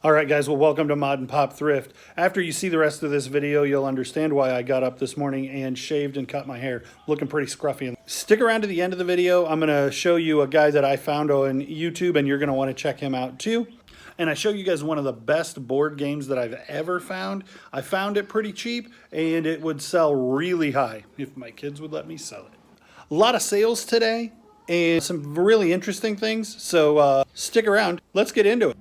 All right, guys, well, welcome to Mod and Pop Thrift. After you see the rest of this video, you'll understand why I got up this morning and shaved and cut my hair. Looking pretty scruffy. Stick around to the end of the video. I'm going to show you a guy that I found on YouTube, and you're going to want to check him out too. And I show you guys one of the best board games that I've ever found. I found it pretty cheap, and it would sell really high if my kids would let me sell it. A lot of sales today, and some really interesting things, so stick around. Let's get into it.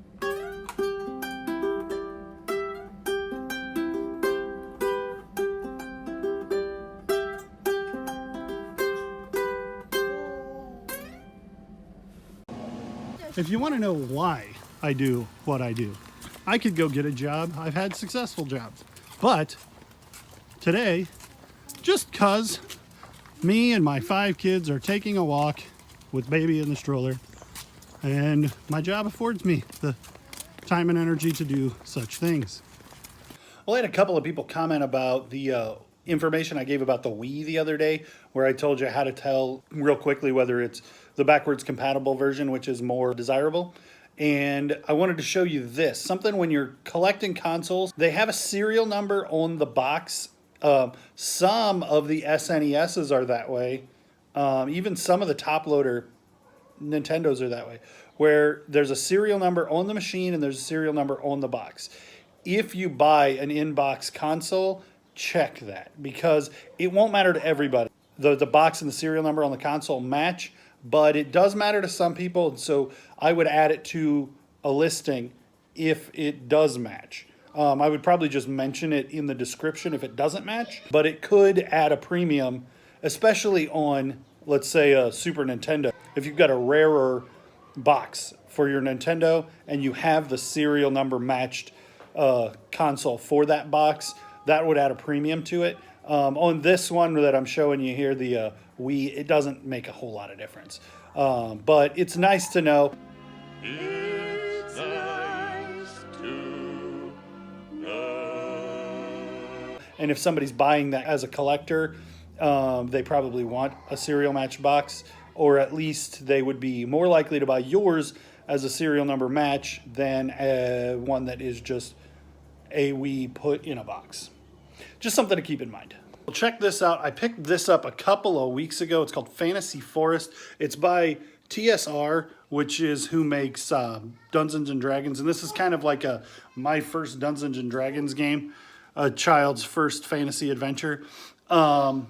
If you want to know why I do what I do, I could go get a job. I've had successful jobs. But today, just because me and my 5 kids are taking a walk with baby in the stroller, and my job affords me the time and energy to do such things. Well, I had a couple of people comment about the information I gave about the Wii the other day, where I told you how to tell real quickly whether it's the backwards compatible version, which is more desirable. And I wanted to show you this, something when you're collecting consoles, they have a serial number on the box. Some of the SNESs are that way. Even some of the top loader Nintendos are that way, where there's a serial number on the machine and there's a serial number on the box. If you buy an in-box console, check that, because it won't matter to everybody. The box and the serial number on the console match, but it does matter to some people, so I would add it to a listing if it does match. I would probably just mention it in the description if it doesn't match, but it could add a premium, especially on, let's say, a Super Nintendo. If you've got a rarer box for your Nintendo and you have the serial number matched console for that box, that would add a premium to it. On this one that I'm showing you here, the Wii, it doesn't make a whole lot of difference. But it's nice to know. It's nice to know. And if somebody's buying that as a collector, they probably want a serial match box, or at least they would be more likely to buy yours as a serial number match than one that is just a Wii put in a box. Just something to keep in mind. Well, check this out. I picked this up a couple of weeks ago. It's called Fantasy Forest. It's by TSR, which is who makes Dungeons and Dragons. And this is kind of like my first Dungeons and Dragons game, a child's first fantasy adventure. I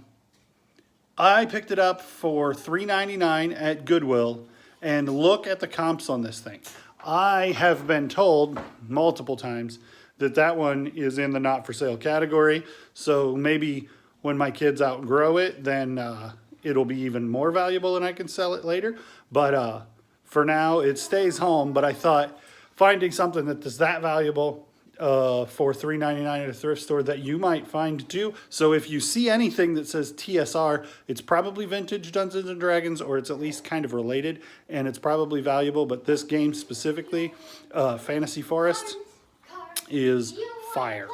picked it up for $3.99 at Goodwill, and look at the comps on this thing. I have been told multiple times that one is in the not for sale category. So maybe when my kids outgrow it, then it'll be even more valuable and I can sell it later. But for now, it stays home. But I thought finding something that is that valuable for $3.99 at a thrift store that you might find too. So if you see anything that says TSR, it's probably vintage Dungeons and Dragons, or it's at least kind of related, and it's probably valuable. But this game specifically, Fantasy Forest, is fire.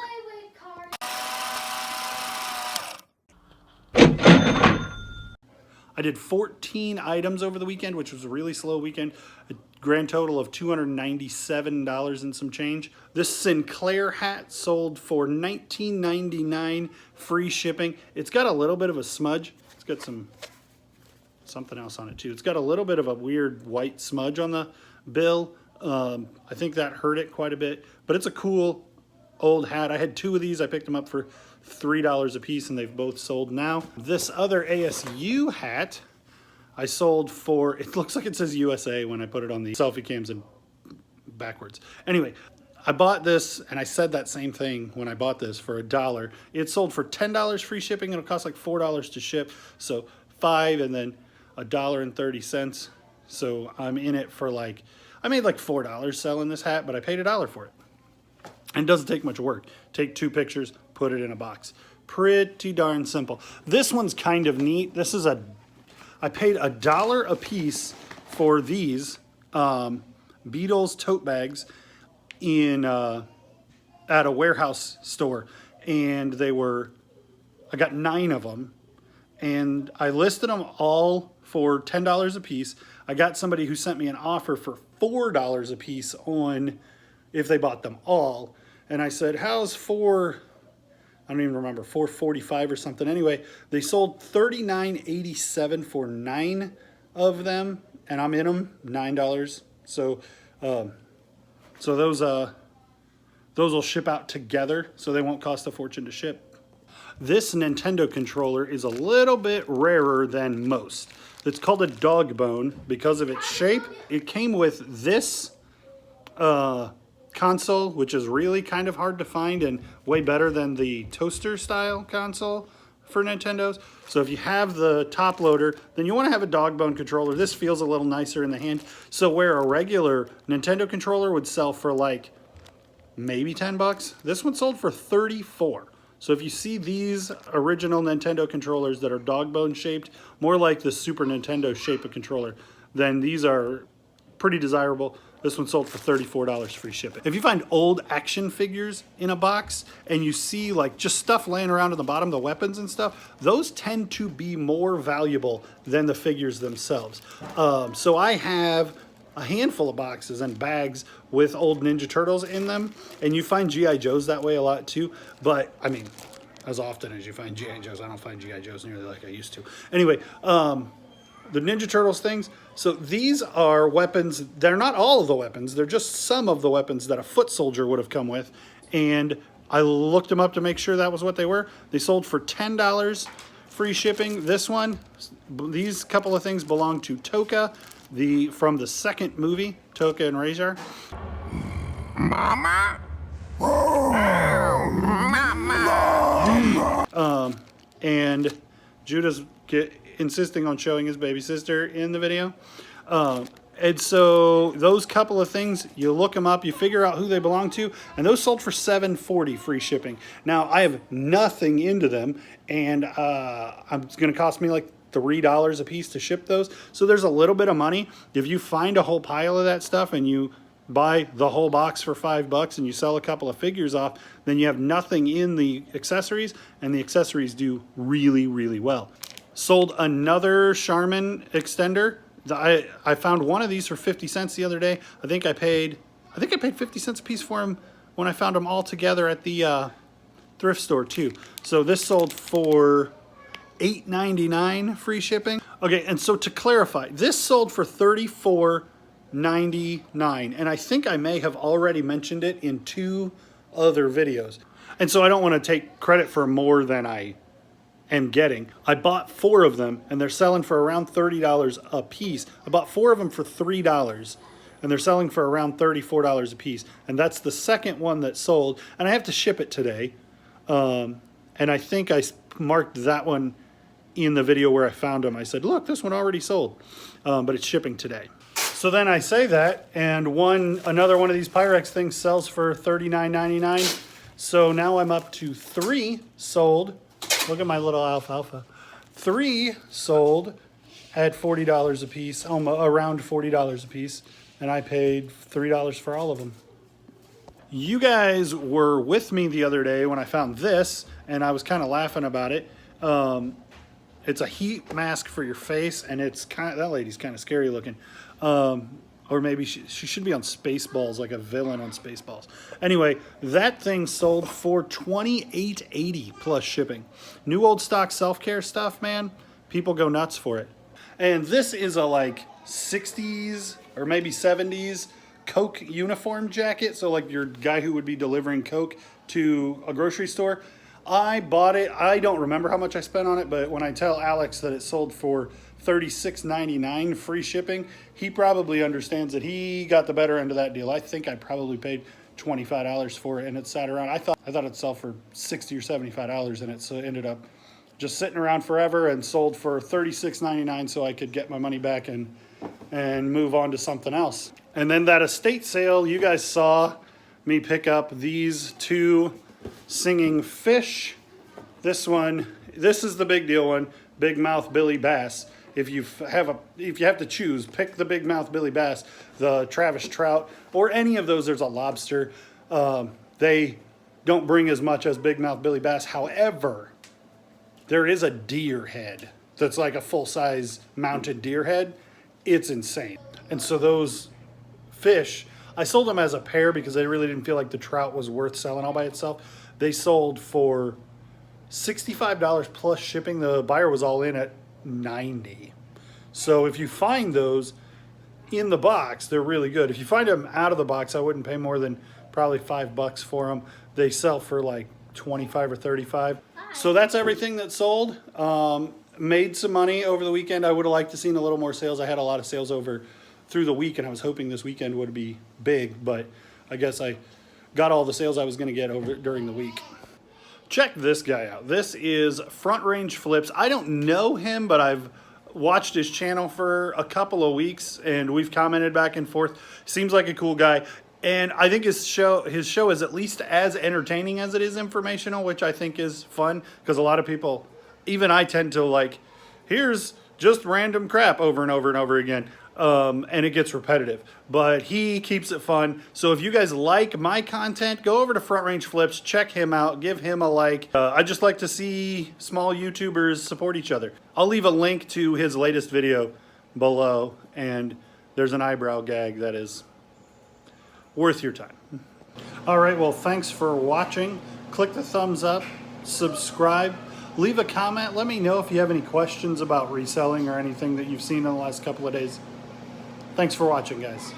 I did 14 items over the weekend, which was a really slow weekend. A grand total of $297 and some change. This Sinclair hat sold for $19.99, free shipping. It's got a little bit of a smudge. It's got something else on it too. It's got a little bit of a weird white smudge on the bill. I think that hurt it quite a bit, but it's a cool old hat. I had 2 of these. I picked them up for $3 a piece, and they've both sold now. This other ASU hat I sold for, it looks like it says USA when I put it on the selfie cams and backwards. Anyway, I bought this, and I said that same thing when I bought this, for $1. It sold for $10 free shipping, and it'll cost like $4 to ship. So $5 and then $1.30. So I'm in it for like, I made like $4 selling this hat, but I paid $1 for it. And it doesn't take much work. Take 2 pictures, put it in a box. Pretty darn simple. This one's kind of neat. This is I paid $1 a piece for these Beatles tote bags in at a warehouse store. And I got 9 of them. And I listed them all for $10 a piece. I got somebody who sent me an offer for $4 a piece on if they bought them all. And I said, how's I don't even remember, $4.45 or something. Anyway, they sold $39.87 for 9 of them, and I'm in them, $9. So those will ship out together, so they won't cost a fortune to ship. This Nintendo controller is a little bit rarer than most. It's called a dog bone because of its shape. It came with this console, which is really kind of hard to find and way better than the toaster style console for Nintendos. So if you have the top loader, then you want to have a dog bone controller. This feels a little nicer in the hand. So where a regular Nintendo controller would sell for like maybe 10 bucks, this one sold for 34. So if you see these original Nintendo controllers that are dog bone shaped, more like the Super Nintendo shape of controller, then these are pretty desirable. This one sold for $34 free shipping. If you find old action figures in a box and you see like just stuff laying around at the bottom, the weapons and stuff, those tend to be more valuable than the figures themselves. So I have a handful of boxes and bags with old Ninja Turtles in them, and you find G.I. Joes that way a lot too, but I mean, as often as you find G.I. Joes, I don't find G.I. Joes nearly like I used to. Anyway, the Ninja Turtles things, so these are weapons, they're not all of the weapons, they're just some of the weapons that a foot soldier would have come with, and I looked them up to make sure that was what they were. They sold for $10 free shipping. This one, these couple of things belong to Toka, from the second movie, Toka and Razor. Mama? Mama. And Judah's insisting on showing his baby sister in the video. And so those couple of things, you look them up, you figure out who they belong to, and those sold for $7.40 free shipping. Now, I have nothing into them, and it's going to cost me like $3 a piece to ship those. So there's a little bit of money. If you find a whole pile of that stuff and you buy the whole box for $5 and you sell a couple of figures off, then you have nothing in the accessories, and the accessories do really, really well. Sold another Charmin extender. I found one of these for 50 cents the other day. I think I paid 50 cents a piece for them when I found them all together at the thrift store too. So this sold for $8.99 free shipping. Okay, and so to clarify, this sold for $34.99, and I think I may have already mentioned it in 2 other videos. And so I don't want to take credit for more than I am getting. I bought 4 of them, and they're selling for around $30 a piece. I bought 4 of them for $3, and they're selling for around $34 a piece. And that's the second one that sold, and I have to ship it today. And I think I marked that one in the video where I found them. I said, look, this one already sold, but it's shipping today. So then I say that, and another one of these Pyrex things sells for $39.99. So now I'm up to 3 sold. Look at my little alfalfa. 3 sold at $40 a piece, around $40 a piece, and I paid $3 for all of them. You guys were with me the other day when I found this, and I was kind of laughing about it. It's a heat mask for your face, and that lady's kind of scary looking. Or maybe she should be on Spaceballs, like a villain on Spaceballs. Anyway, that thing sold for $28.80 plus shipping. New old stock self-care stuff, man. People go nuts for it. And this is a like 60s or maybe 70s Coke uniform jacket. So like your guy who would be delivering Coke to a grocery store. I bought it. I don't remember how much I spent on it, but when I tell Alex that it sold for $36.99 free shipping, he probably understands that he got the better end of that deal. I think I probably paid $25 for it, and it sat around. I thought it'd sell for $60 or $75, and it ended up just sitting around forever and sold for $36.99 so I could get my money back and move on to something else. And then that estate sale, you guys saw me pick up these 2 singing fish. This is the big deal one, Big Mouth Billy Bass. If you have to choose, pick the Big Mouth Billy Bass, the Travis Trout, or any of those. There's a lobster. They don't bring as much as Big Mouth Billy Bass. However, there is a deer head that's like a full-size mounted deer head. It's insane. And so those fish I sold them as a pair because I really didn't feel like the trout was worth selling all by itself. They sold for $65 plus shipping. The buyer was all in at $90. So if you find those in the box, they're really good. If you find them out of the box, I wouldn't pay more than probably $5 for them. They sell for like 25 or 35. So that's everything that sold. Made some money over the weekend. I would have liked to seen a little more sales. I had a lot of sales over through the week, and I was hoping this weekend would be big, but I guess I got all the sales I was going to get over during the week. Check this guy out. This is Front Range Flips. I don't know him, but I've watched his channel for a couple of weeks, and we've commented back and forth. Seems like a cool guy. And I think his show is at least as entertaining as it is informational, which I think is fun, because a lot of people, even I, tend to like, here's just random crap over and over and over again. And it gets repetitive, but he keeps it fun. So if you guys like my content, go over to Front Range Flips, check him out, give him a like. I just like to see small YouTubers support each other. I'll leave a link to his latest video below, and there's an eyebrow gag that is worth your time. All right, well, thanks for watching. Click the thumbs up, subscribe, leave a comment. Let me know if you have any questions about reselling or anything that you've seen in the last couple of days. Thanks for watching, guys.